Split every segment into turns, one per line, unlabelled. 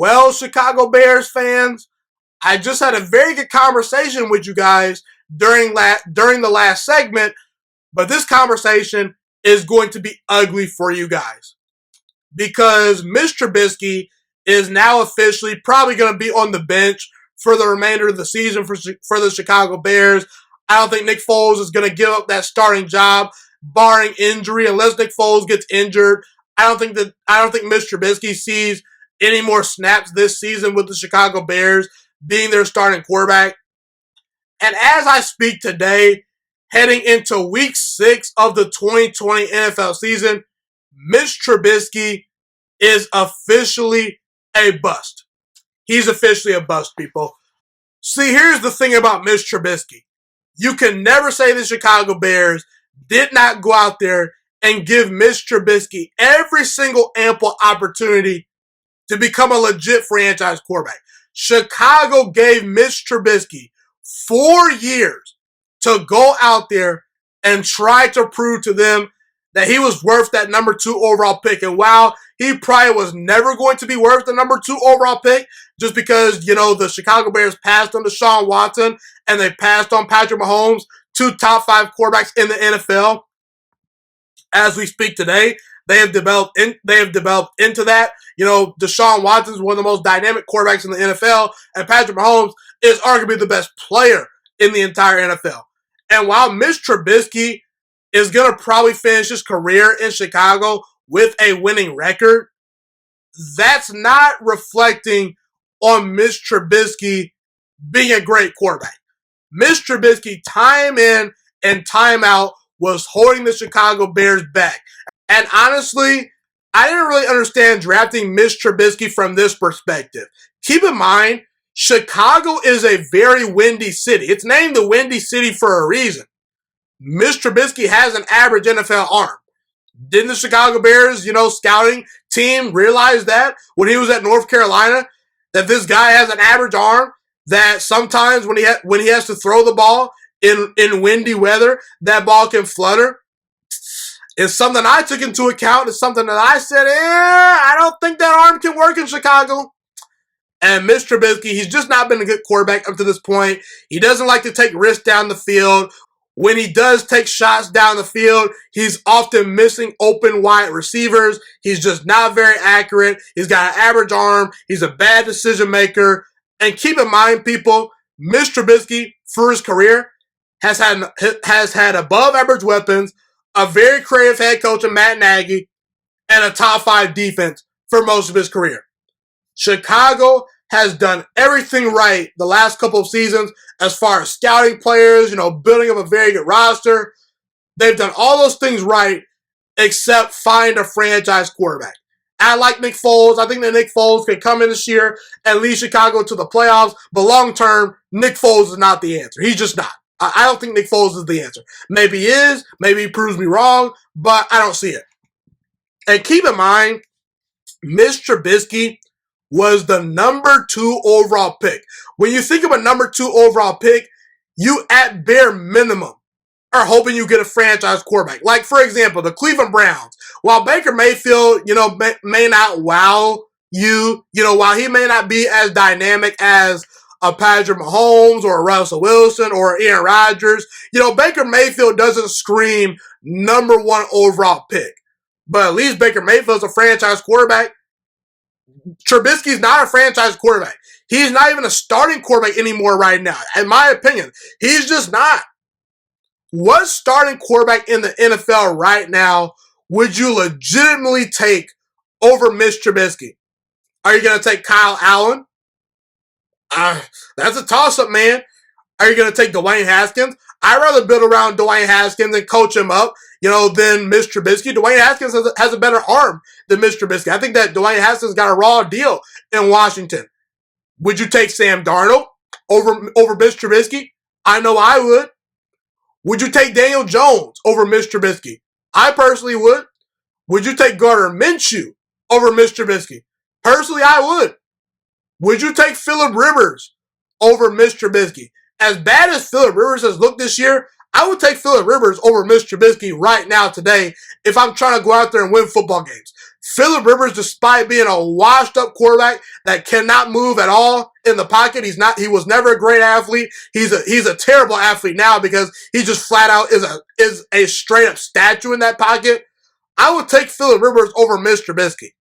Well, Chicago Bears fans, I just had a very good conversation with you guys during the last segment, but this conversation is going to be ugly for you guys because Mitch Trubisky is now officially probably going to be on the bench for the remainder of the season for the Chicago Bears. I don't think Nick Foles is going to give up that starting job, barring injury, unless Nick Foles gets injured. I don't think Mitch Trubisky sees any more snaps this season with the Chicago Bears being their starting quarterback. And as I speak today, heading into week 6 of the 2020 NFL season, Mitch Trubisky is officially a bust. He's officially a bust, people. See, here's the thing about Mitch Trubisky. You can never say the Chicago Bears did not go out there and give Mitch Trubisky every single ample opportunity to become a legit franchise quarterback. Chicago gave Mitch Trubisky 4 years to go out there and try to prove to them that he was worth that number 2 overall pick. And while he probably was never going to be worth the number 2 overall pick, just because, the Chicago Bears passed on Deshaun Watson and they passed on Patrick Mahomes, 2 top 5 quarterbacks in the NFL. As we speak today, they have developed into that. Deshaun Watson is one of the most dynamic quarterbacks in the NFL, and Patrick Mahomes is arguably the best player in the entire NFL. And while Mitch Trubisky is going to probably finish his career in Chicago with a winning record, that's not reflecting on Mitch Trubisky being a great quarterback. Mitch Trubisky, time in and time out, was holding the Chicago Bears back. And honestly, I didn't really understand drafting Mitch Trubisky from this perspective. Keep in mind, Chicago is a very windy city. It's named the Windy City for a reason. Mitch Trubisky has an average NFL arm. Didn't the Chicago Bears, scouting team realize that when he was at North Carolina, that this guy has an average arm, that sometimes when he has to throw the ball in windy weather, that ball can flutter? It's something I took into account. It's something that I said, I don't think that arm can work in Chicago. And Mitch Trubisky, he's just not been a good quarterback up to this point. He doesn't like to take risks down the field. When he does take shots down the field, he's often missing open wide receivers. He's just not very accurate. He's got an average arm. He's a bad decision maker. And keep in mind, people, Mitch Trubisky, for his career, has had above average weapons, a very creative head coach in Matt Nagy, and a top 5 defense for most of his career. Chicago has done everything right the last couple of seasons as far as scouting players, building up a very good roster. They've done all those things right except find a franchise quarterback. I like Nick Foles. I think that Nick Foles can come in this year and lead Chicago to the playoffs, but long term, Nick Foles is not the answer. He's just not. I don't think Nick Foles is the answer. Maybe he is. Maybe he proves me wrong, but I don't see it. And keep in mind, Mitch Trubisky was the number 2 overall pick. When you think of a number 2 overall pick, you at bare minimum are hoping you get a franchise quarterback. Like, for example, the Cleveland Browns. While Baker Mayfield, may not wow you, while he may not be as dynamic as a Patrick Mahomes or a Russell Wilson or Aaron Rodgers, Baker Mayfield doesn't scream number 1 overall pick. But at least Baker Mayfield's a franchise quarterback. Trubisky's not a franchise quarterback. He's not even a starting quarterback anymore right now. In my opinion, he's just not. What starting quarterback in the NFL right now would you legitimately take over Mitch Trubisky? Are you going to take Kyle Allen? That's a toss-up, man. Are you going to take Dwayne Haskins? I'd rather build around Dwayne Haskins and coach him up, than Mitch Trubisky. Dwayne Haskins has a better arm than Mitch Trubisky. I think that Dwayne Haskins got a raw deal in Washington. Would you take Sam Darnold over Mitch Trubisky? I know I would. Would you take Daniel Jones over Mitch Trubisky? I personally would. Would you take Gardner Minshew over Mitch Trubisky? Personally, I would. Would you take Phillip Rivers over Mitch Trubisky? As bad as Phillip Rivers has looked this year, I would take Phillip Rivers over Mitch Trubisky right now today if I'm trying to go out there and win football games. Phillip Rivers, despite being a washed-up quarterback that cannot move at all in the pocket, he was never a great athlete. He's a terrible athlete now because he just flat out is a straight-up statue in that pocket. I would take Phillip Rivers over Mitch Trubisky.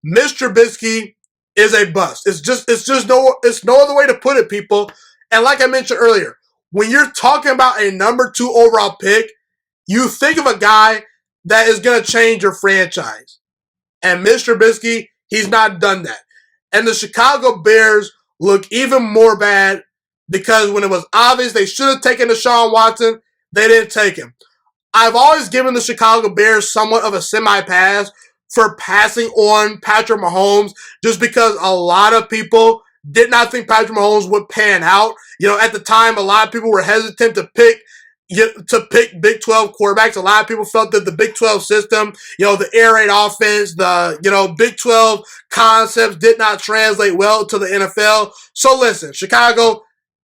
Mitch Trubisky is a bust. It's no other way to put it, people. And like I mentioned earlier, when you're talking about a number 2 overall pick, you think of a guy that is going to change your franchise. And Mitch Trubisky, he's not done that. And the Chicago Bears look even more bad because when it was obvious they should have taken Deshaun Watson, they didn't take him. I've always given the Chicago Bears somewhat of a semi-pass for passing on Patrick Mahomes just because a lot of people did not think Patrick Mahomes would pan out. At the time, a lot of people were hesitant to pick Big 12 quarterbacks. A lot of people felt that the Big 12 system, the air raid offense, the Big 12 concepts did not translate well to the NFL. So listen, Chicago,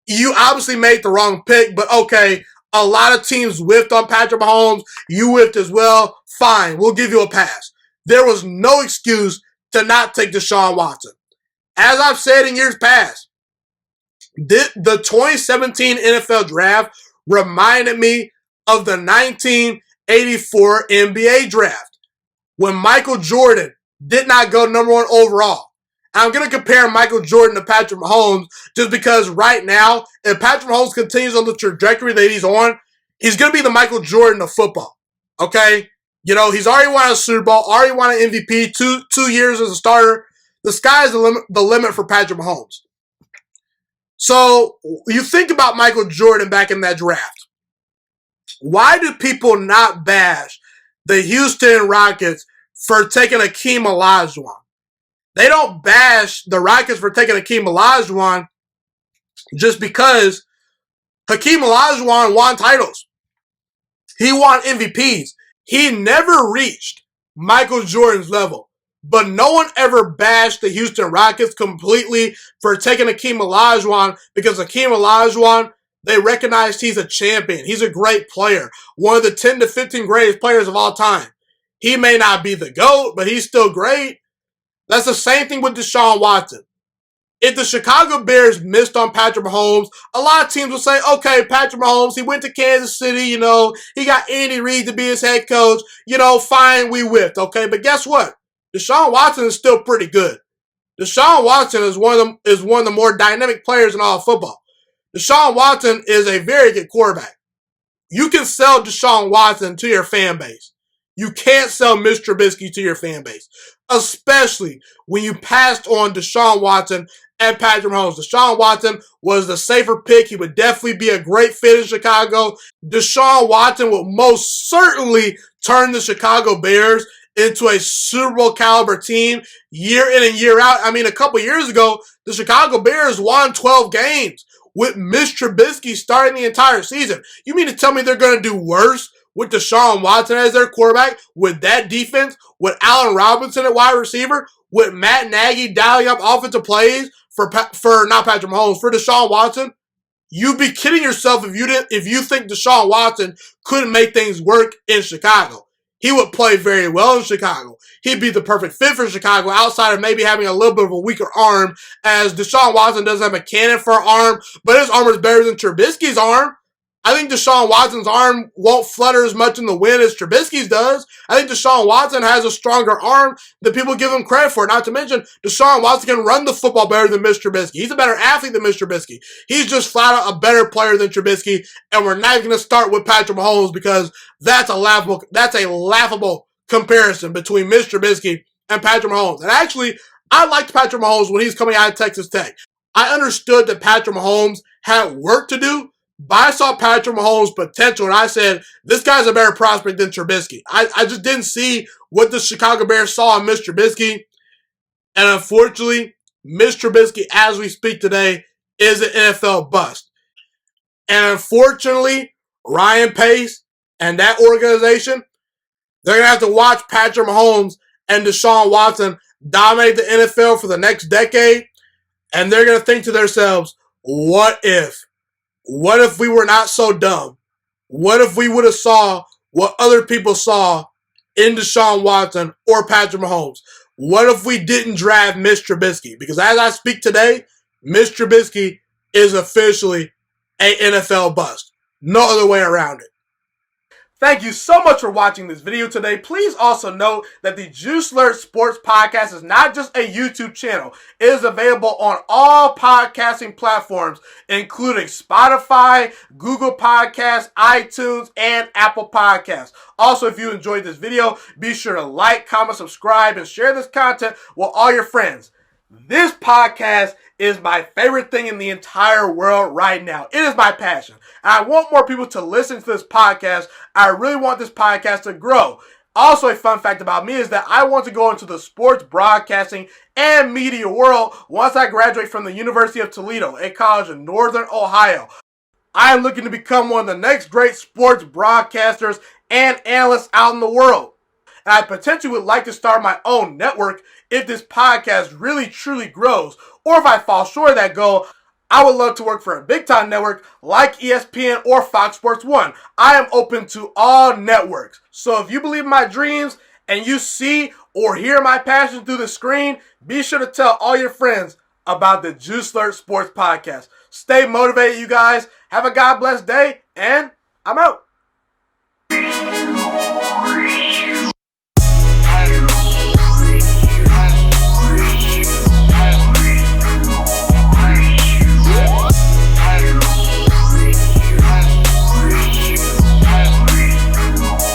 you obviously made the wrong pick, but okay, a lot of teams whiffed on Patrick Mahomes. You whiffed as well. Fine, we'll give you a pass. There was no excuse to not take Deshaun Watson. As I've said in years past, the 2017 NFL draft reminded me of the 1984 NBA draft when Michael Jordan did not go number 1 overall. I'm going to compare Michael Jordan to Patrick Mahomes just because right now, if Patrick Mahomes continues on the trajectory that he's on, he's going to be the Michael Jordan of football. Okay? He's already won a Super Bowl, already won an MVP, two years as a starter. The sky's the limit for Patrick Mahomes. So you think about Michael Jordan back in that draft. Why do people not bash the Houston Rockets for taking Hakeem Olajuwon? They don't bash the Rockets for taking Hakeem Olajuwon just because Hakeem Olajuwon won titles. He won MVPs. He never reached Michael Jordan's level. But no one ever bashed the Houston Rockets completely for taking Hakeem Olajuwon because Hakeem Olajuwon, they recognized he's a champion. He's a great player. One of the 10 to 15 greatest players of all time. He may not be the GOAT, but he's still great. That's the same thing with Deshaun Watson. If the Chicago Bears missed on Patrick Mahomes, a lot of teams will say, okay, Patrick Mahomes, he went to Kansas City, he got Andy Reid to be his head coach, fine, we whiffed, okay? But guess what? Deshaun Watson is still pretty good. Deshaun Watson is one of the more dynamic players in all of football. Deshaun Watson is a very good quarterback. You can sell Deshaun Watson to your fan base. You can't sell Mitch Trubisky to your fan base, especially when you passed on Deshaun Watson and Patrick Mahomes. Deshaun Watson was the safer pick. He would definitely be a great fit in Chicago. Deshaun Watson will most certainly turn the Chicago Bears into a Super Bowl caliber team year in and year out. I mean, a couple years ago, the Chicago Bears won 12 games with Mitch Trubisky starting the entire season. You mean to tell me they're going to do worse with Deshaun Watson as their quarterback, with that defense, with Allen Robinson at wide receiver, with Matt Nagy dialing up offensive plays for not Patrick Mahomes, for Deshaun Watson? You'd be kidding yourself if you think Deshaun Watson couldn't make things work in Chicago. He would play very well in Chicago. He'd be the perfect fit for Chicago outside of maybe having a little bit of a weaker arm, as Deshaun Watson doesn't have a cannon for an arm, but his arm is better than Trubisky's arm. I think Deshaun Watson's arm won't flutter as much in the wind as Trubisky's does. I think Deshaun Watson has a stronger arm than people give him credit for. Not to mention, Deshaun Watson can run the football better than Mitch Trubisky. He's a better athlete than Mitch Trubisky. He's just flat out a better player than Trubisky, and we're not even going to start with Patrick Mahomes because that's a laughable comparison between Mitch Trubisky and Patrick Mahomes. And actually, I liked Patrick Mahomes when he's coming out of Texas Tech. I understood that Patrick Mahomes had work to do, but I saw Patrick Mahomes' potential, and I said, this guy's a better prospect than Trubisky. I just didn't see what the Chicago Bears saw in Mitch Trubisky. And unfortunately, Mitch Trubisky, as we speak today, is an NFL bust. And unfortunately, Ryan Pace and that organization, they're going to have to watch Patrick Mahomes and Deshaun Watson dominate the NFL for the next decade. And they're going to think to themselves, what if? What if we were not so dumb? What if we would have saw what other people saw in Deshaun Watson or Patrick Mahomes? What if we didn't draft Mitch Trubisky? Because as I speak today, Mitch Trubisky is officially an NFL bust. No other way around it. Thank you so much for watching this video today. Please also note that the Juiciest Sports Podcast is not just a YouTube channel. It is available on all podcasting platforms, including Spotify, Google Podcasts, iTunes, and Apple Podcasts. Also, if you enjoyed this video, be sure to like, comment, subscribe, and share this content with all your friends. This podcast is my favorite thing in the entire world right now. It is my passion. And I want more people to listen to this podcast. I really want this podcast to grow. Also, a fun fact about me is that I want to go into the sports broadcasting and media world once I graduate from the University of Toledo, a college in Northern Ohio. I am looking to become one of the next great sports broadcasters and analysts out in the world. And I potentially would like to start my own network if this podcast really truly grows. Or if I fall short of that goal, I would love to work for a big time network like ESPN or Fox Sports 1. I am open to all networks. So if you believe in my dreams and you see or hear my passion through the screen, be sure to tell all your friends about the Juiciest Sports Podcast. Stay motivated, you guys. Have a God bless day, and I'm out.